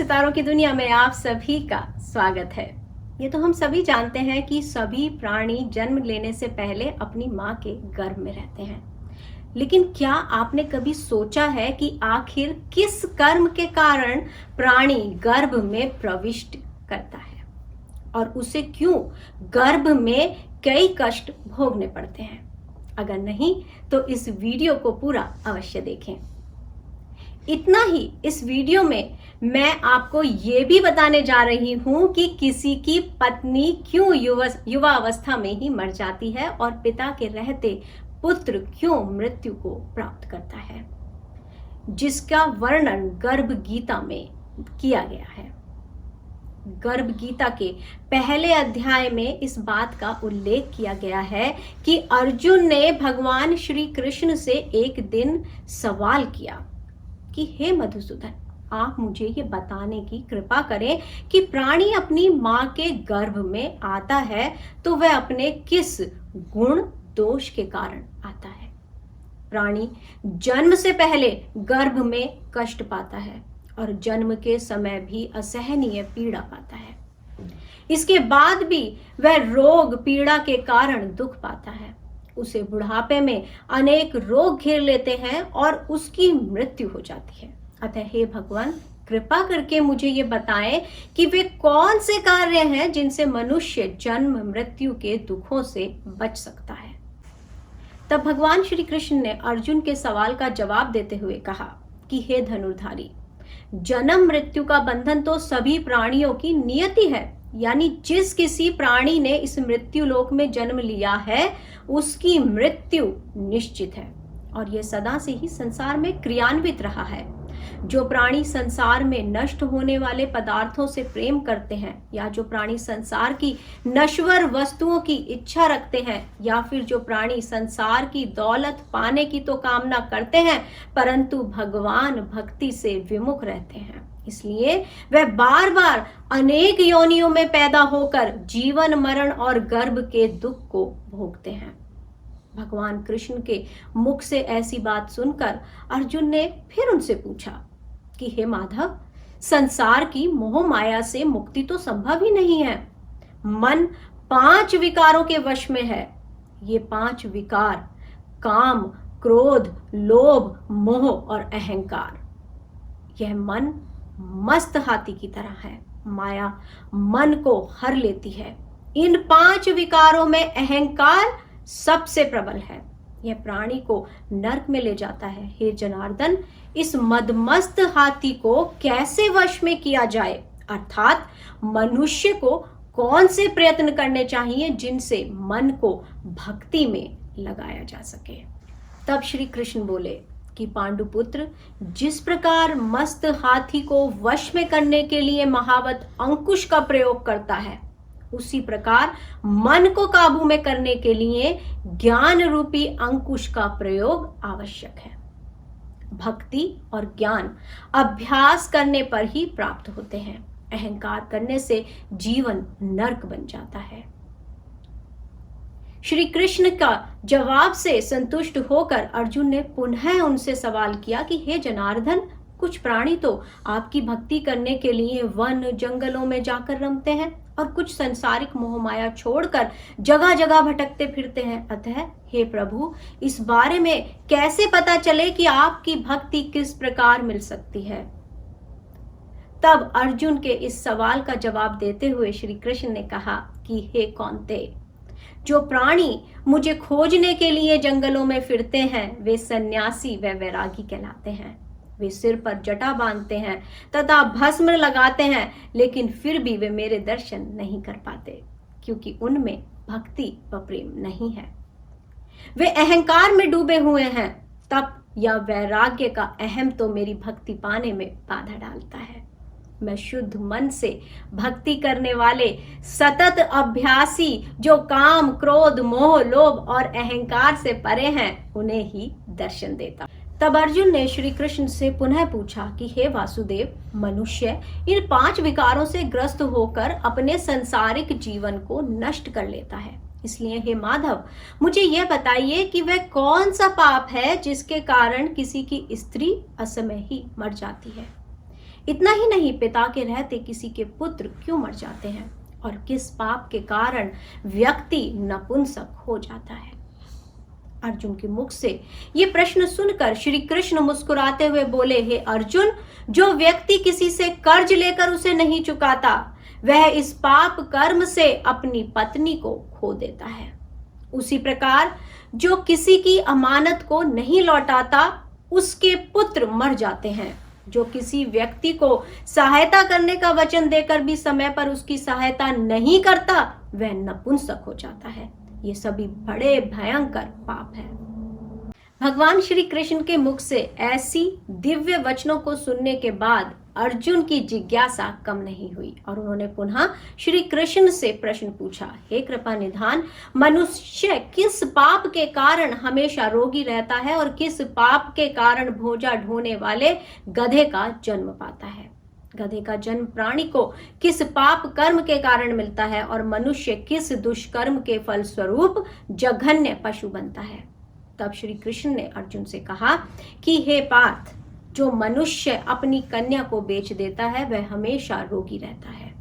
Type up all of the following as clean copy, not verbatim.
सितारों की दुनिया में आप सभी का स्वागत है। ये तो हम सभी जानते हैं कि सभी प्राणी जन्म लेने से पहले अपनी माँ के गर्भ में रहते हैं। लेकिन क्या आपने कभी सोचा है कि आखिर किस कर्म के कारण प्राणी गर्भ में प्रविष्ट करता है और उसे क्यों गर्भ में कई कष्ट भोगने पड़ते हैं? अगर नहीं तो इस वीडियो को पूरा अवश्य देखें। इतना ही, इस वीडियो में मैं आपको ये भी बताने जा रही हूं कि किसी की पत्नी क्यों युवा अवस्था में ही मर जाती है और पिता के रहते पुत्र क्यों मृत्यु को प्राप्त करता है, जिसका वर्णन गर्भ गीता में किया गया है। गर्भ गीता के पहले अध्याय में इस बात का उल्लेख किया गया है कि अर्जुन ने भगवान श्री कृष्ण से एक दिन सवाल किया कि हे मधुसूदन, आप मुझे ये बताने की कृपा करें कि प्राणी अपनी माँ के गर्भ में आता है तो वह अपने किस गुण दोष के कारण आता है। प्राणी जन्म से पहले गर्भ में कष्ट पाता है और जन्म के समय भी असहनीय पीड़ा पाता है। इसके बाद भी वह रोग पीड़ा के कारण दुख पाता है। उसे बुढ़ापे में अनेक रोग घेर लेते हैं और उसकी मृत्यु हो जाती है। अतः हे भगवान, कृपा करके मुझे ये बताएं कि वे कौन से कार्य हैं जिनसे मनुष्य जन्म मृत्यु के दुखों से बच सकता है। तब भगवान श्री कृष्ण ने अर्जुन के सवाल का जवाब देते हुए कहा कि हे धनुर्धारी, जन्म मृत्यु का बंधन तो सभी प्राणियों की नियति है, यानी जिस किसी प्राणी ने इस मृत्यु लोक में जन्म लिया है उसकी मृत्यु निश्चित है और यह सदा से ही संसार में क्रियान्वित रहा है। जो प्राणी संसार में नष्ट होने वाले पदार्थों से प्रेम करते हैं, या जो प्राणी संसार की नश्वर वस्तुओं की इच्छा रखते हैं, या फिर जो प्राणी संसार की दौलत पाने की तो कामना करते हैं परंतु भगवान भक्ति से विमुख रहते हैं, इसलिए वह बार बार अनेक योनियों में पैदा होकर जीवन मरण और गर्भ के दुख को भोगते हैं। भगवान कृष्ण के मुख से ऐसी बात सुनकर अर्जुन ने फिर उनसे पूछा कि हे माधव, संसार की मोह माया से मुक्ति तो संभव ही नहीं है। मन 5 विकारों के वश में है। ये 5 विकार काम, क्रोध, लोभ, मोह और अहंकार। यह मन मस्त हाथी की तरह है। माया मन को हर लेती है। इन 5 विकारों में अहंकार सबसे प्रबल है। यह प्राणी को नरक में ले जाता है। हे जनार्दन, इस मदमस्त हाथी को कैसे वश में किया जाए, अर्थात मनुष्य को कौन से प्रयत्न करने चाहिए जिनसे मन को भक्ति में लगाया जा सके। तब श्री कृष्ण बोले कि पांडुपुत्र, जिस प्रकार मस्त हाथी को वश में करने के लिए महावत अंकुश का प्रयोग करता है, उसी प्रकार मन को काबू में करने के लिए ज्ञान रूपी अंकुश का प्रयोग आवश्यक है। भक्ति और ज्ञान अभ्यास करने पर ही प्राप्त होते हैं। अहंकार करने से जीवन नरक बन जाता है। श्री कृष्ण का जवाब से संतुष्ट होकर अर्जुन ने पुनः उनसे सवाल किया कि हे जनार्दन, कुछ प्राणी तो आपकी भक्ति करने के लिए वन जंगलों में जाकर रमते हैं और कुछ संसारिक मोह माया छोड़कर जगह जगह भटकते फिरते हैं। अतः हे प्रभु, इस बारे में कैसे पता चले कि आपकी भक्ति किस प्रकार मिल सकती है? तब अर्जुन के इस सवाल का जवाब देते हुए श्री कृष्ण ने कहा कि हे कौन्ते, जो प्राणी मुझे खोजने के लिए जंगलों में फिरते हैं वे सन्यासी व वैरागी कहलाते हैं। वे सिर पर जटा बांधते हैं तथा भस्म लगाते हैं, लेकिन फिर भी वे मेरे दर्शन नहीं कर पाते, क्योंकि उनमें भक्ति व प्रेम नहीं है। वे अहंकार में डूबे हुए हैं। तप या वैराग्य का अहम तो मेरी भक्ति पाने में बाधा डालता है। मैं शुद्ध मन से भक्ति करने वाले सतत अभ्यासी जो काम, क्रोध, मोह, लोभ और अहंकार से परे हैं, उन्हें ही दर्शन देता। तब अर्जुन ने श्री कृष्ण से पुनः पूछा कि हे वासुदेव, मनुष्य इन 5 विकारों से ग्रस्त होकर अपने सांसारिक जीवन को नष्ट कर लेता है। इसलिए हे माधव, मुझे यह बताइए कि वह कौन सा पाप है जिसके कारण किसी की स्त्री असमय ही मर जाती है। इतना ही नहीं, पिता के रहते किसी के पुत्र क्यों मर जाते हैं और किस पाप के कारण व्यक्ति नपुंसक हो जाता है। अर्जुन के मुख से ये प्रश्न सुनकर श्री कृष्ण मुस्कुराते हुए बोले, हे अर्जुन, जो व्यक्ति किसी से कर्ज लेकर उसे नहीं चुकाता वह इस पाप कर्म से अपनी पत्नी को खो देता है। उसी प्रकार जो किसी की अमानत को नहीं लौटाता उसके पुत्र मर जाते हैं। जो किसी व्यक्ति को सहायता करने का वचन देकर भी समय पर उसकी सहायता नहीं करता वह नपुंसक हो जाता है। ये सभी बड़े भयंकर पाप है। भगवान श्री कृष्ण के मुख से ऐसी दिव्य वचनों को सुनने के बाद अर्जुन की जिज्ञासा कम नहीं हुई और उन्होंने पुनः श्री कृष्ण से प्रश्न पूछा, हे कृपा निधान, मनुष्य किस पाप के कारण हमेशा रोगी रहता है और किस पाप के कारण भोजा ढोने वाले गधे का जन्म पाता है? गधे का जन्म प्राणी को किस पाप कर्म के कारण मिलता है और मनुष्य किस दुष्कर्म के फलस्वरूप जघन्य पशु बनता है? तब श्री कृष्ण ने अर्जुन से कहा कि हे पार्थ, जो मनुष्य अपनी कन्या को बेच देता है वह हमेशा रोगी रहता है।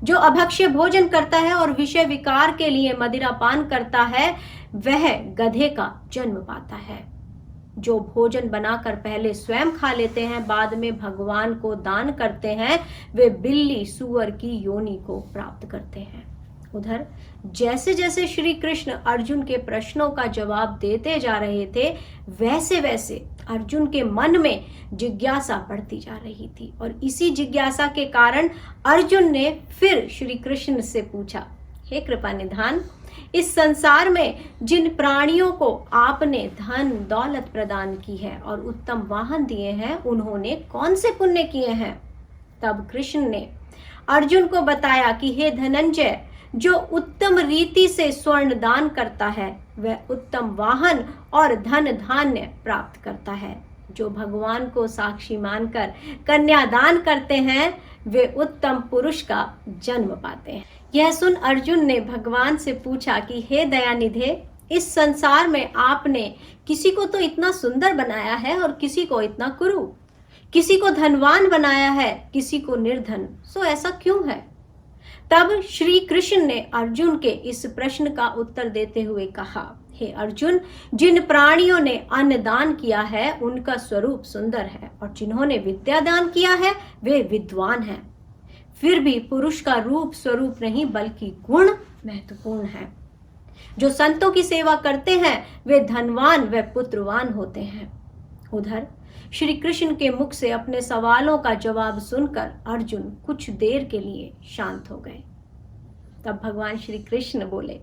जो अभक्ष्य भोजन करता है और विषय विकार के लिए मदिरा पान करता है वह गधे का जन्म पाता है। जो भोजन बनाकर पहले स्वयं खा लेते हैं बाद में भगवान को दान करते हैं वे बिल्ली सुअर की योनि को प्राप्त करते हैं। उधर जैसे जैसे श्री कृष्ण अर्जुन के प्रश्नों का जवाब देते जा रहे थे वैसे वैसे अर्जुन के मन में जिज्ञासा बढ़ती जा रही थी और इसी जिज्ञासा के कारण अर्जुन ने फिर श्री कृष्ण से पूछा, हे कृपा निधान, इस संसार में जिन प्राणियों को आपने धन दौलत प्रदान की है और उत्तम वाहन दिए हैं उन्होंने कौन से पुण्य किए हैं? तब कृष्ण ने अर्जुन को बताया कि हे धनंजय, जो उत्तम रीति से स्वर्ण दान करता है वह उत्तम वाहन और धन धान्य प्राप्त करता है। जो भगवान को साक्षी मानकर कन्यादान करते हैं वे उत्तम पुरुष का जन्म पाते हैं। यह सुन अर्जुन ने भगवान से पूछा कि हे दयानिधे, इस संसार में आपने किसी को तो इतना सुंदर बनाया है और किसी को इतना कुरूप, किसी को धनवान बनाया है किसी को निर्धन, सो ऐसा क्यों है? तब श्री कृष्ण ने अर्जुन के इस प्रश्न का उत्तर देते हुए कहा, हे अर्जुन, जिन प्राणियों ने अन्न दान किया है उनका स्वरूप सुंदर है और जिन्होंने विद्या दान किया है वे विद्वान हैं। फिर भी पुरुष का रूप स्वरूप नहीं बल्कि गुण महत्वपूर्ण है। जो संतों की सेवा करते हैं वे धनवान व पुत्रवान होते हैं। उधर श्री कृष्ण के मुख से अपने सवालों का जवाब सुनकर अर्जुन कुछ देर के लिए शांत हो गए। तब भगवान श्री कृष्ण बोले,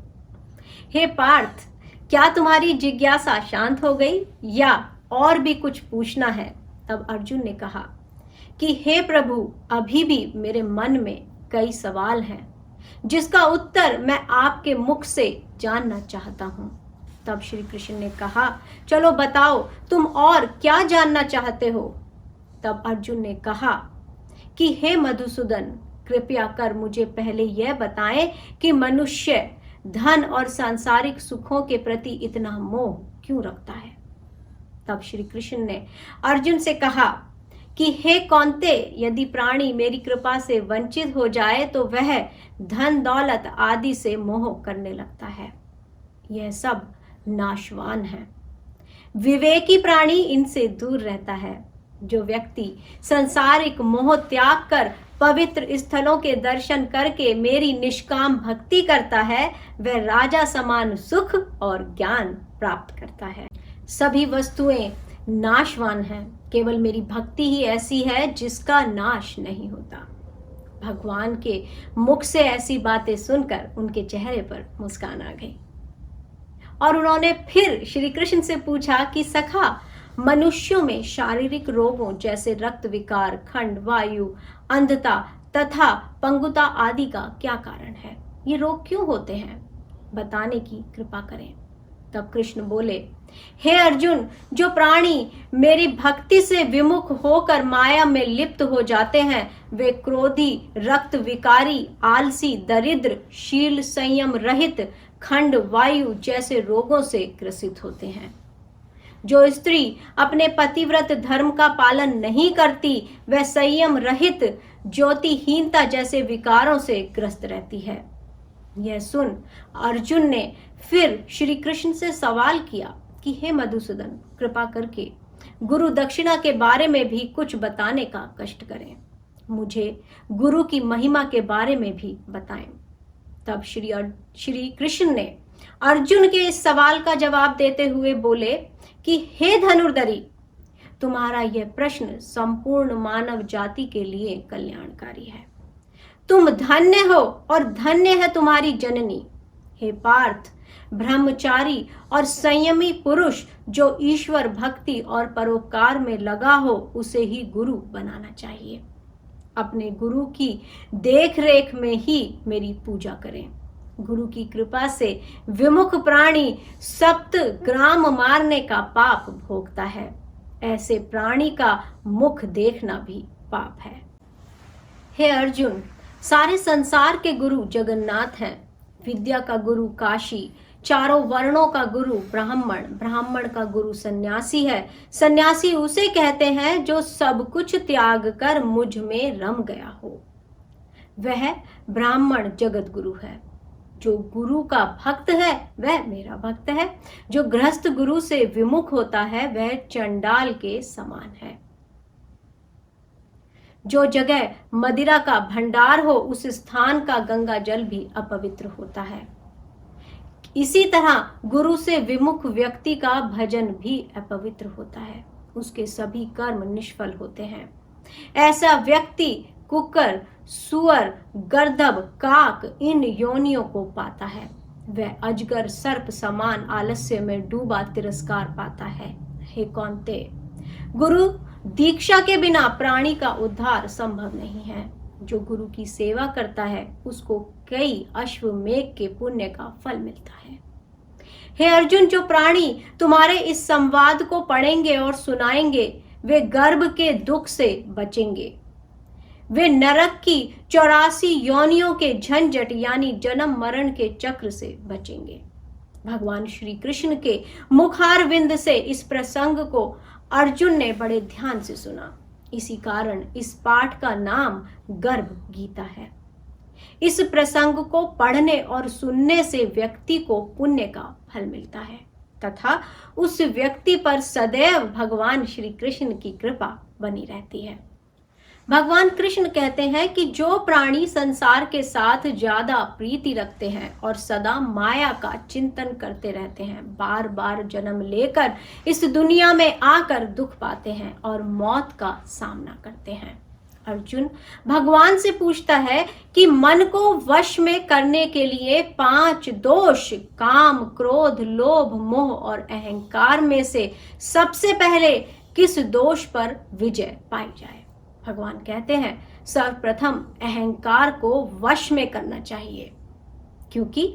हे पार्थ, क्या तुम्हारी जिज्ञासा शांत हो गई या और भी कुछ पूछना है? तब अर्जुन ने कहा कि हे प्रभु, अभी भी मेरे मन में कई सवाल हैं जिसका उत्तर मैं आपके मुख से जानना चाहता हूं। तब श्री कृष्ण ने कहा, चलो बताओ, तुम और क्या जानना चाहते हो? तब अर्जुन ने कहा कि हे मधुसूदन, कृपया कर मुझे पहले यह बताएं कि मनुष्य धन और सांसारिक सुखों के प्रति इतना मोह क्यों रखता है? तब श्री कृष्ण ने अर्जुन से कहा कि हे कौन्ते, यदि प्राणी मेरी कृपा से वंचित हो जाए तो वह धन दौलत आदि से मोह करने लगता है। यह सब नाशवान है। विवेकी प्राणी इनसे दूर रहता है। जो व्यक्ति सांसारिक मोह त्याग कर पवित्र स्थलों के दर्शन करके मेरी निष्काम भक्ति करता है वह राजा समान सुख और ज्ञान प्राप्त करता है। सभी वस्तुएं नाशवान हैं, केवल मेरी भक्ति ही ऐसी है जिसका नाश नहीं होता। भगवान के मुख से ऐसी बातें सुनकर उनके चेहरे पर मुस्कान आ गई और उन्होंने फिर श्री कृष्ण से पूछा कि सखा, मनुष्यों में शारीरिक रोगों जैसे रक्त विकार, खंड, वायु, अंधता तथा पंगुता आदि का क्या कारण है? ये रोग क्यों होते हैं? बताने की कृपा करें। तब कृष्ण बोले, हे अर्जुन, जो प्राणी मेरी भक्ति से विमुख होकर माया में लिप्त हो जाते हैं वे क्रोधी, रक्त विकारी, आलसी, दरिद्र, शील संयम रहित, खंड, वायु जैसे रोगों से ग्रसित होते हैं। जो स्त्री अपने पतिव्रत धर्म का पालन नहीं करती वह संयम रहित ज्योतिहीनता जैसे विकारों से ग्रस्त रहती है। यह सुन अर्जुन ने फिर श्री कृष्ण से सवाल किया कि हे मधुसूदन, कृपा करके गुरु दक्षिणा के बारे में भी कुछ बताने का कष्ट करें, मुझे गुरु की महिमा के बारे में भी बताएं। तब श्री कृष्ण ने अर्जुन के इस सवाल का जवाब देते हुए बोले कि हे धनुर्धरी, तुम्हारा यह प्रश्न संपूर्ण मानव जाति के लिए कल्याणकारी है। तुम धन्य हो और धन्य है तुम्हारी जननी। हे पार्थ, ब्रह्मचारी और संयमी पुरुष जो ईश्वर भक्ति और परोपकार में लगा हो उसे ही गुरु बनाना चाहिए। अपने गुरु की देख रेख में ही मेरी पूजा करें। गुरु की कृपा से विमुख प्राणी 7 ग्राम मारने का पाप भोगता है। ऐसे प्राणी का मुख देखना भी पाप है। हे अर्जुन, सारे संसार के गुरु जगन्नाथ हैं। विद्या का गुरु काशी, चारों वर्णों का गुरु ब्राह्मण, ब्राह्मण का गुरु सन्यासी है। सन्यासी उसे कहते हैं जो सब कुछ त्याग कर मुझ में रम गया हो। वह ब्राह्मण जगत गुरु है। जो गुरु का भक्त है वह मेरा भक्त है। जो गृहस्थ गुरु से विमुख होता है वह चंडाल के समान है। जो जगह मदिरा का भंडार हो उस स्थान का गंगा जल भी अपवित्र होता है। इसी तरह गुरु से विमुख व्यक्ति का भजन भी अपवित्र होता है। उसके सभी कर्म निष्फल होते हैं। ऐसा व्यक्ति कुकर, सुअर, गर्दभ, काक इन योनियों को पाता है। वह अजगर सर्प समान आलस्य में डूबा तिरस्कार पाता है। हे कौन्ते, गुरु दीक्षा के बिना प्राणी का उद्धार संभव नहीं है। जो गुरु की सेवा करता है उसको कई अश्वमेघ के पुण्य का फल मिलता है। हे अर्जुन, जो प्राणी तुम्हारे इस संवाद को पढ़ेंगे और सुनाएंगे वे गर्भ के दुख से बचेंगे। वे नरक की 84 योनियों के झंझट यानी जन्म मरण के चक्र से बचेंगे। भगवान श्री कृष्ण के मुखारविंद से इस प्रसंग को अर्जुन ने बड़े ध्यान से सुना। इसी कारण इस पाठ का नाम गर्भ गीता है। इस प्रसंग को पढ़ने और सुनने से व्यक्ति को पुण्य का फल मिलता है तथा उस व्यक्ति पर सदैव भगवान श्री कृष्ण की कृपा बनी रहती है। भगवान कृष्ण कहते हैं कि जो प्राणी संसार के साथ ज्यादा प्रीति रखते हैं और सदा माया का चिंतन करते रहते हैं, बार बार जन्म लेकर इस दुनिया में आकर दुख पाते हैं और मौत का सामना करते हैं। अर्जुन भगवान से पूछता है कि मन को वश में करने के लिए 5 दोष काम, क्रोध, लोभ, मोह और अहंकार में से सबसे पहले किस दोष पर विजय पाई जाए। भगवान कहते हैं सर्वप्रथम अहंकार को वश में करना चाहिए, क्योंकि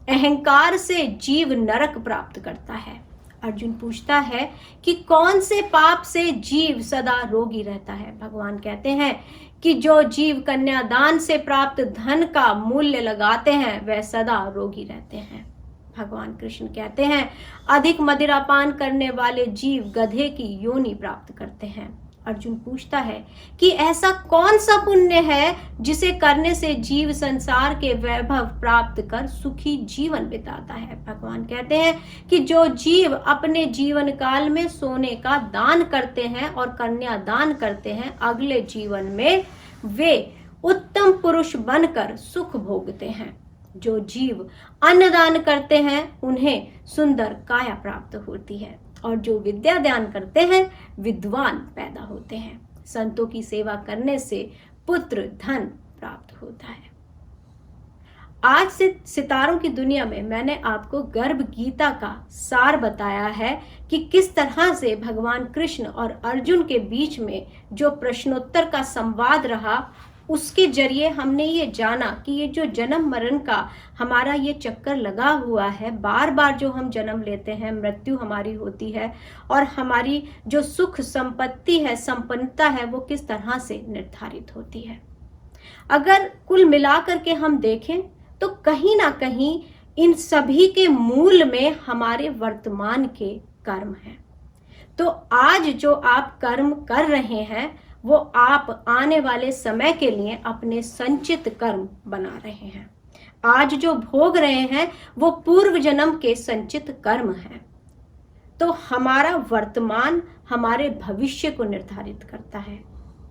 अहंकार से जीव नरक प्राप्त करता है। अर्जुन पूछता है कि कौन से पाप से जीव सदा रोगी रहता है। भगवान कहते हैं कि जो जीव कन्यादान से प्राप्त धन का मूल्य लगाते हैं वह सदा रोगी रहते हैं। भगवान कृष्ण कहते हैं अधिक मदिरापान करने वाले जीव गधे की योनि प्राप्त करते हैं। अर्जुन पूछता है कि ऐसा कौन सा पुण्य है जिसे करने से जीव संसार के वैभव प्राप्त कर सुखी जीवन बिताता है। भगवान कहते हैं कि जो जीव अपने जीवन काल में सोने का दान करते हैं और कन्या दान करते हैं, अगले जीवन में वे उत्तम पुरुष बनकर सुख भोगते हैं। जो जीव अन्नदान करते हैं उन्हें सुंदर काया प्राप्त होती है और जो विद्या दान करते हैं विद्वान पैदा होते हैं। संतों की सेवा करने से पुत्र धन प्राप्त होता है। आज से सितारों की दुनिया में मैंने आपको गर्भ गीता का सार बताया है कि किस तरह से भगवान कृष्ण और अर्जुन के बीच में जो प्रश्नोत्तर का संवाद रहा, उसके जरिए हमने ये जाना कि ये जो जन्म मरण का हमारा ये चक्कर लगा हुआ है, बार बार जो हम जन्म लेते हैं, मृत्यु हमारी होती है और हमारी जो सुख संपत्ति है, संपन्नता है, वो किस तरह से निर्धारित होती है। अगर कुल मिलाकर के हम देखें तो कहीं ना कहीं इन सभी के मूल में हमारे वर्तमान के कर्म हैं। तो आज जो आप कर्म कर रहे हैं वो आप आने वाले समय के लिए अपने संचित कर्म बना रहे हैं। आज जो भोग रहे हैं वो पूर्व जन्म के संचित कर्म हैं। तो हमारा वर्तमान हमारे भविष्य को निर्धारित करता है,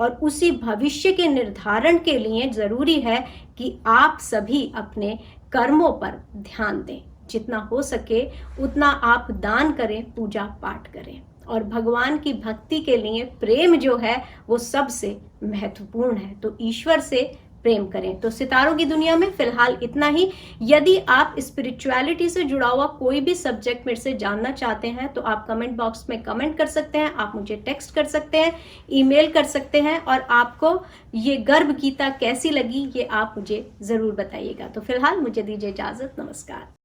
और उसी भविष्य के निर्धारण के लिए जरूरी है कि आप सभी अपने कर्मों पर ध्यान दें। जितना हो सके उतना आप दान करें, पूजा पाठ करें, और भगवान की भक्ति के लिए प्रेम जो है वो सबसे महत्वपूर्ण है। तो ईश्वर से प्रेम करें। तो सितारों की दुनिया में फिलहाल इतना ही। यदि आप स्पिरिचुअलिटी से जुड़ा हुआ कोई भी सब्जेक्ट मेरे से जानना चाहते हैं तो आप कमेंट बॉक्स में कमेंट कर सकते हैं, आप मुझे टेक्स्ट कर सकते हैं, ईमेल कर सकते हैं, और आपको ये गर्भ गीता कैसी लगी ये आप मुझे जरूर बताइएगा। तो फिलहाल मुझे दीजिए इजाजत। नमस्कार।